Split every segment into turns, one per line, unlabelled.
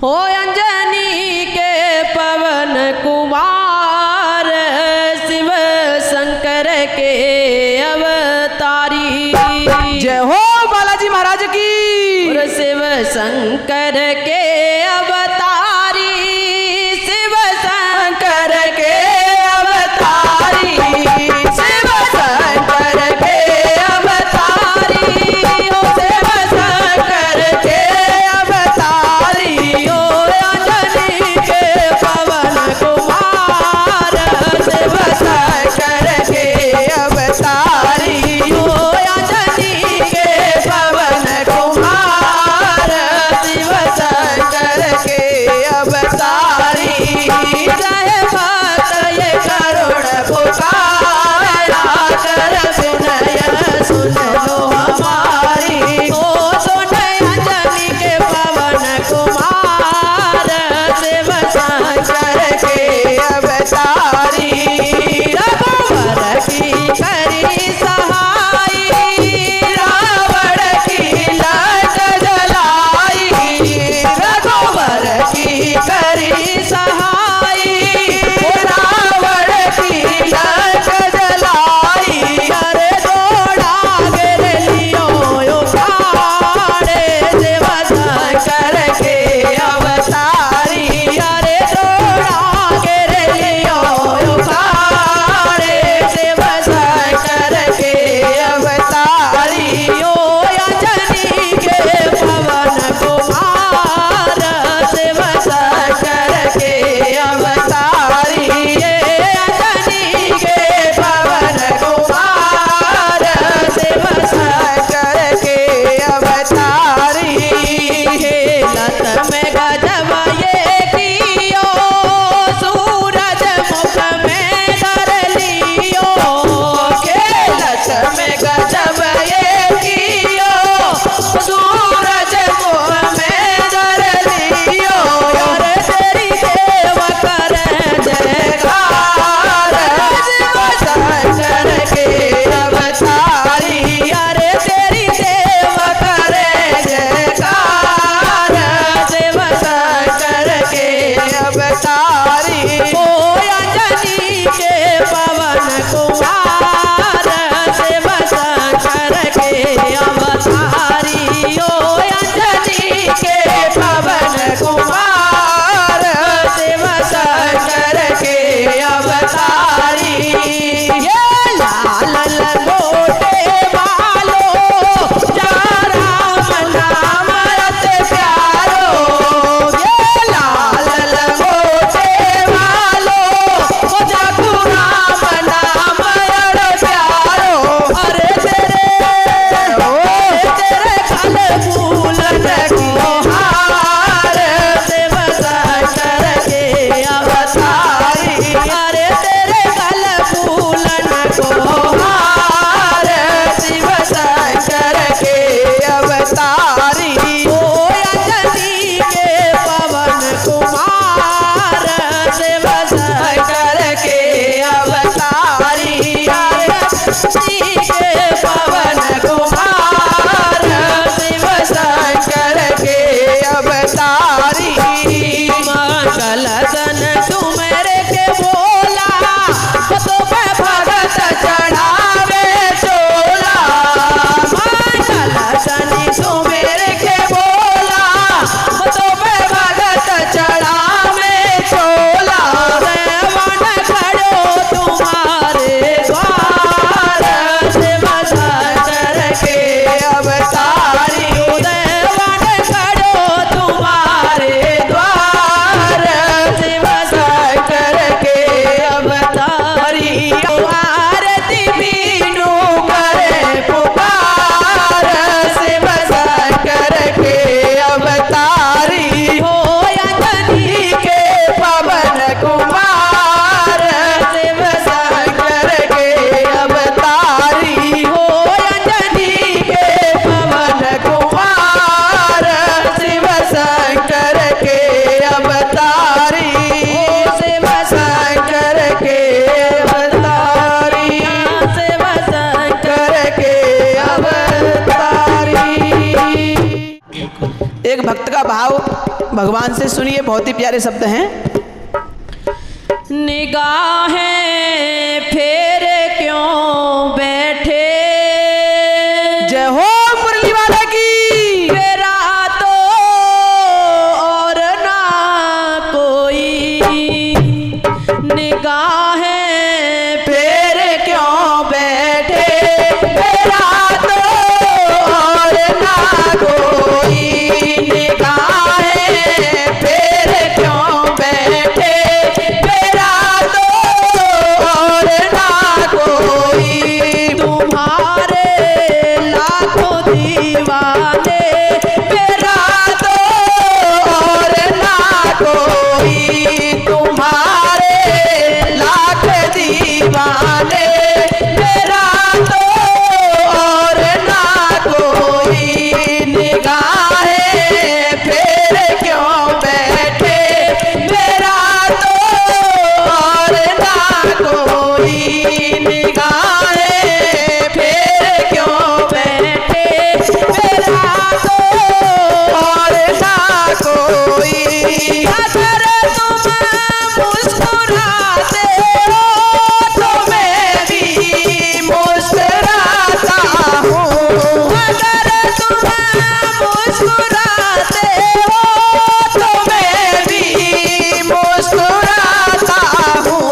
हो अंजनी के पवन कुमार शिव शंकर के अवतारी।
जय हो बालाजी महाराज की।
और शिव शंकर के अवतारी, शिव शंकर के अवतारी, शिव शंकर के अवतारी, ओ शिव शंकर के अवतारी, ओ अंजनी के पवन कुमार शिव शंकर के अवतारी, ओ अंजनी के पवन कुमार शिव शंकर के अवतारी। जय भक्त ये करुण पुकारा कर विनय सुन लो हमारी, ओ सुन अंजनी के पवन कुमार शिव शंकर के अवतारी। रघुवर की करी सहाई, रावण की लाज जलाई, रघुवर की करी सहाई, रावण की लाज जलाई। अरे दौड़ा गिर लियो उखाड़े शिव शंकर के अवतारी, अरे दौड़ा गिर लियो उखाड़े शिव शंकर के अवतारी, ओ अंजनी के पवन कुमार शिव शंकर के अवतारी, ये अंजनी के पवन कुमार शिव शंकर के अवतारी। खेलत में गजब ये कियो, सूरज मुख में धर लियो, खेलत में गजब ये कियो, सूरज मुख में धर लियो। और तेरी देव कर जयकार शिव शंकर के अवतारी, अरे तेरी देव कर जयकार शिव शंकर के अवतारी। ओ अंजनी के पवन कुमार शिव शंकर के अवतारी, ओ अंजनी के पवन कुमार शिव शंकर के अवतारी। ये लाल लंगोटे वालो जा राम नाम रत प्यारो, ये लाल लंगोटे वालो जा राम नाम रत प्यारो। अरे तेरे खल फूलन को हार शिव शंकर के अवतारी, अरे तेरे खल फूलन को हार शिव शंकर के अवतारी। ओ अंजनी के पवन कुमार शिव शंकर के अवतारी, अंजनी के पवन कुमार शिव शंकर के अवतारी। मंगल सन तुमरे के बोला, तो पे भगत चढ़ावे चोला, मंगल सनी तुमरे के बोला, तो पे भगत चढ़ावे चोला। देवन खड़ो तुम्हारे द्वार शिव शंकर के अवतारी, देवन खड़ो तुम्हारे द्वार शिव शंकर के अवतारी। आरती बीनू करे पुकार शिव शंकर के अवतारी, हो अंजनी के पवन कुमार शिव शंकर के अवतारी, हो अंजनी के पवन कुमार शिव शंकर के अवतारी, हो शिव शंकर के अवतारी, शिव शंकर के अवतारी।
एक भक्त का भाव भगवान से सुनिए, बहुत ही प्यारे शब्द हैं।
निगाहें फेरे क्यों बैठे,
जय हो मुरली वाला की।
फेरा तो और ना कोई, निगाहें
फेरे क्यों बैठे, फेरा तो और ना कोई। निगाहें फेरे क्यों बैठे, फेरा तो और ना कोई।
तुम्हारे लाखों दीवाने,
फेरा तो और ना कोई। तुम्हारे लाख दीवाने, फेरा तो और ना कोई। निगाहें फेर क्यों बैठे, फेरा तो और ना कोई। निगाहें फेर क्यों बैठे, फेरा तो और ना कोई। अगर तुम मुस्कुराते हो तो मैं भी मुस्कुराता हूँ। अगर तुम मुस्कुराते हो तो मैं भी मुस्कुराता हूँ।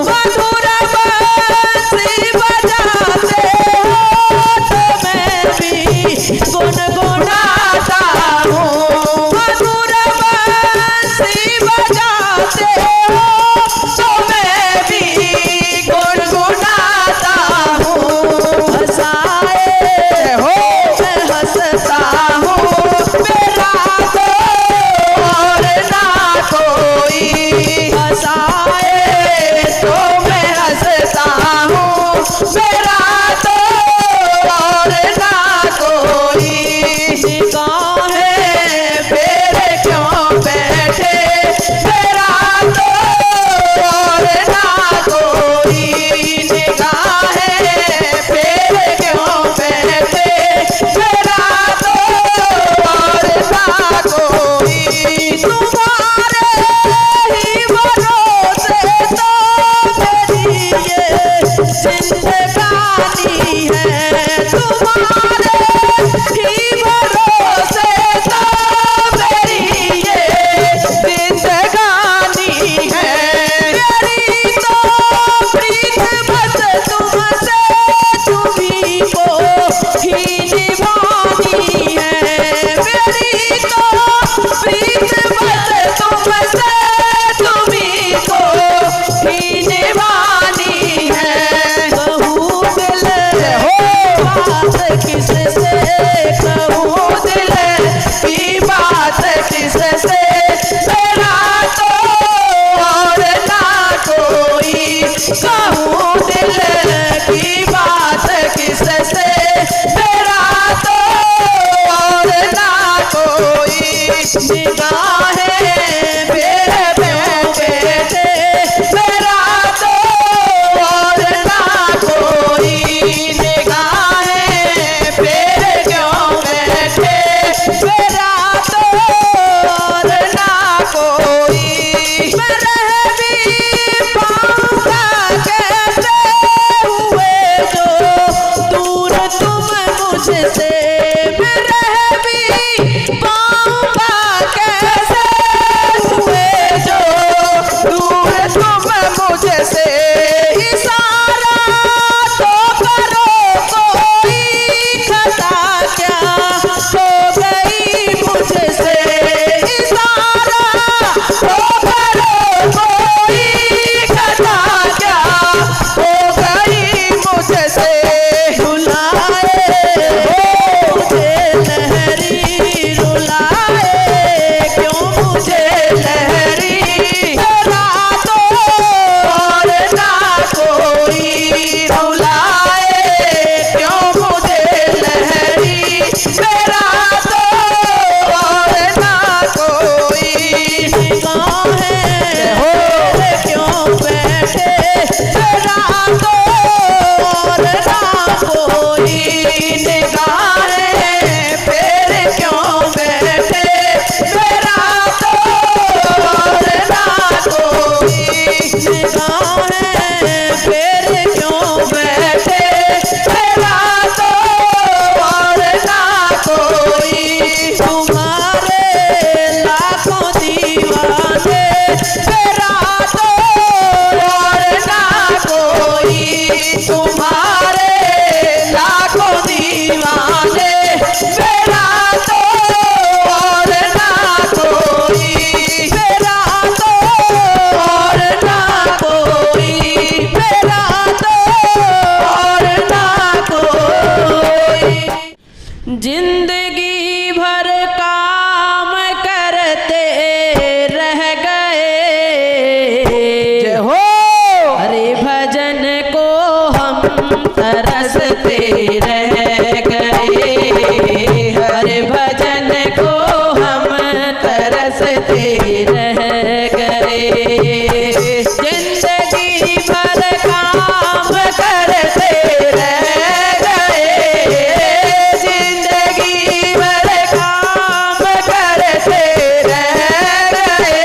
मधुर बांसुरी बजाते हो तो मैं भी गुनगुनाता हूँ। मधुर बांसुरी बजाते हो तो मैं भी गुनगुनाता हूँ।
हंसाए
हो
मैं हंसता
हूँ, मेरा तो और ना कोई।
हंसाए
तो मैं हंसता हूँ, मेरा तो और ना कोई।
निगाहें
फेरे क्यों बैठे, मेरा तो और ना कोई। निगाहें फेरे क्यों बैठे, मेरा तो और ना कोई।
तुम्हारे ही भरोसे तो मेरी ये जिंदगानी है। तुम्हारे
ही भरोसे तो मेरी ये जिंदगानी है।
मेरी तो प्रीत बस तुमसे तुम्ही को ही निभानी है। मेरी तो प्रीत बस
रह गए।
जिंदगी भर काम करते रह गए,
जिंदगी भर काम करते रह गए।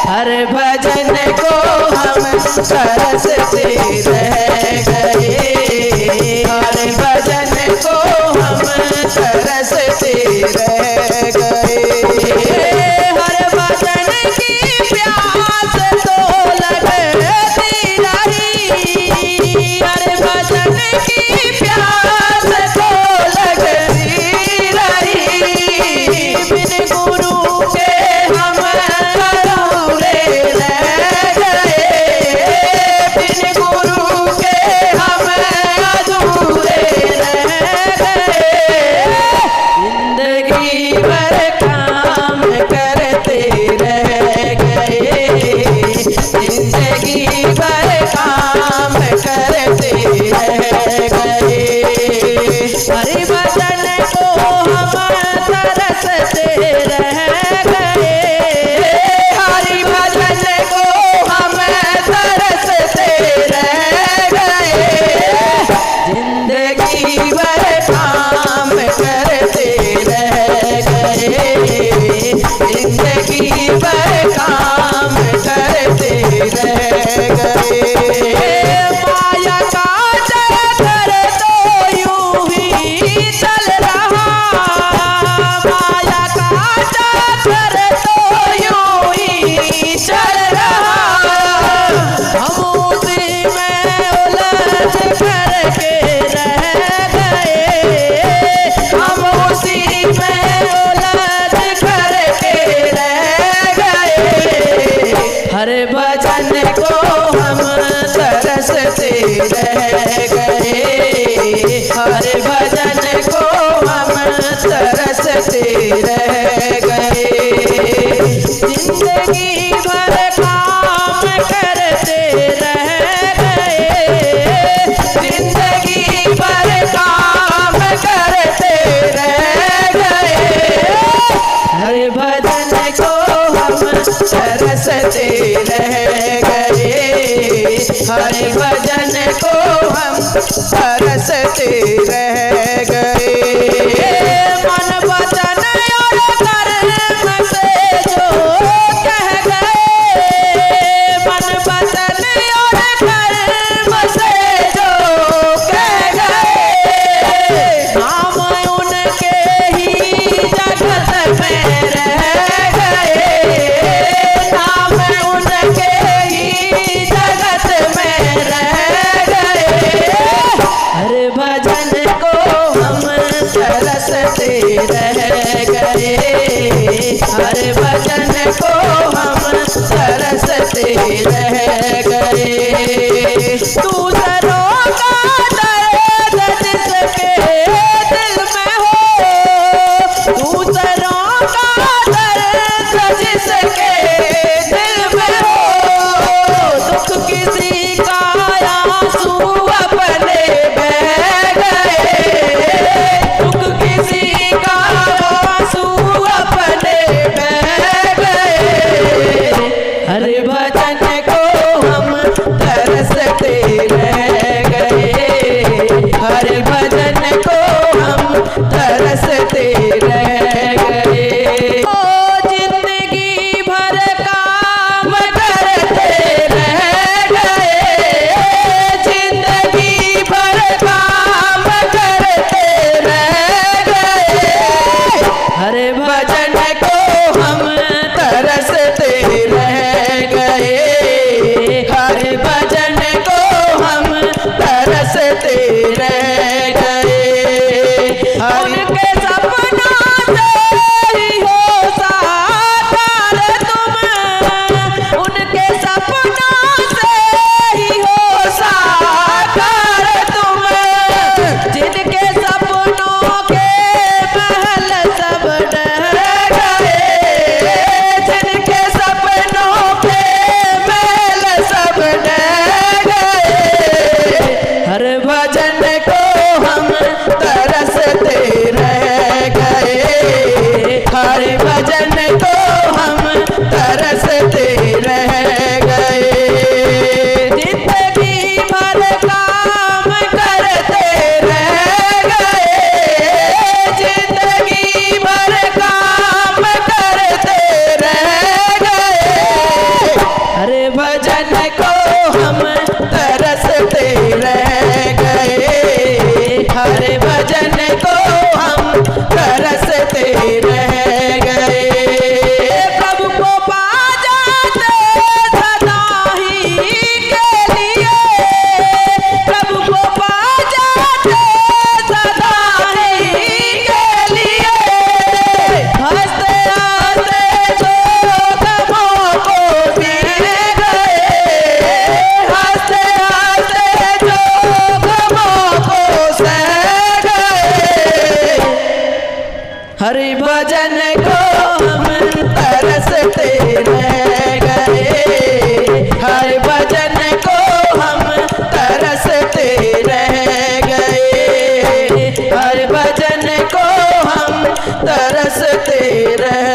हर भजन को हम तरसते रह गए, हर भजन को हम तरसते रह गए।
हर भजन की प्यास तो लगती रही,
हर भजन की प्यास तो लगती रही। बिन गुरु के हम अधूरे रह गए, बिन गुरु के हम अधूरे रह गए। जिंदगी भर काम करते रह गए, जिंदगी भर काम करते रह गए।
हरि भजन को हम तरसते रह गए,
हरि भजन को हम तरसते रह गए। जिंदगी भर काम करते रह गए, जिंदगी भर काम करते रह गए।
माया का चक्कर तो यूं ही चल रहा, माया का चक्कर तो
यूं ही चल रहा।
हम उसी में उलझ करके रह गए,
हम उसी में उलझ करके रह गए। हर भजन को हम तरसते रह गए, हर भजन को हम तरसते रह गए।
जिंदगी भर काम करते रह गए,
जिंदगी भर काम करते रह गए। हर भजन को हम तरसते रह गए, हर भजन को हम तरसते रह गए।
मन वचन और कर्म से जो कह गए,
मन वचन और कर्म से जो कह गए।
नाम उनके ही
जगत में रह गए, नाम उनके ही जगत में रह गए। हर भजन को हम करते रह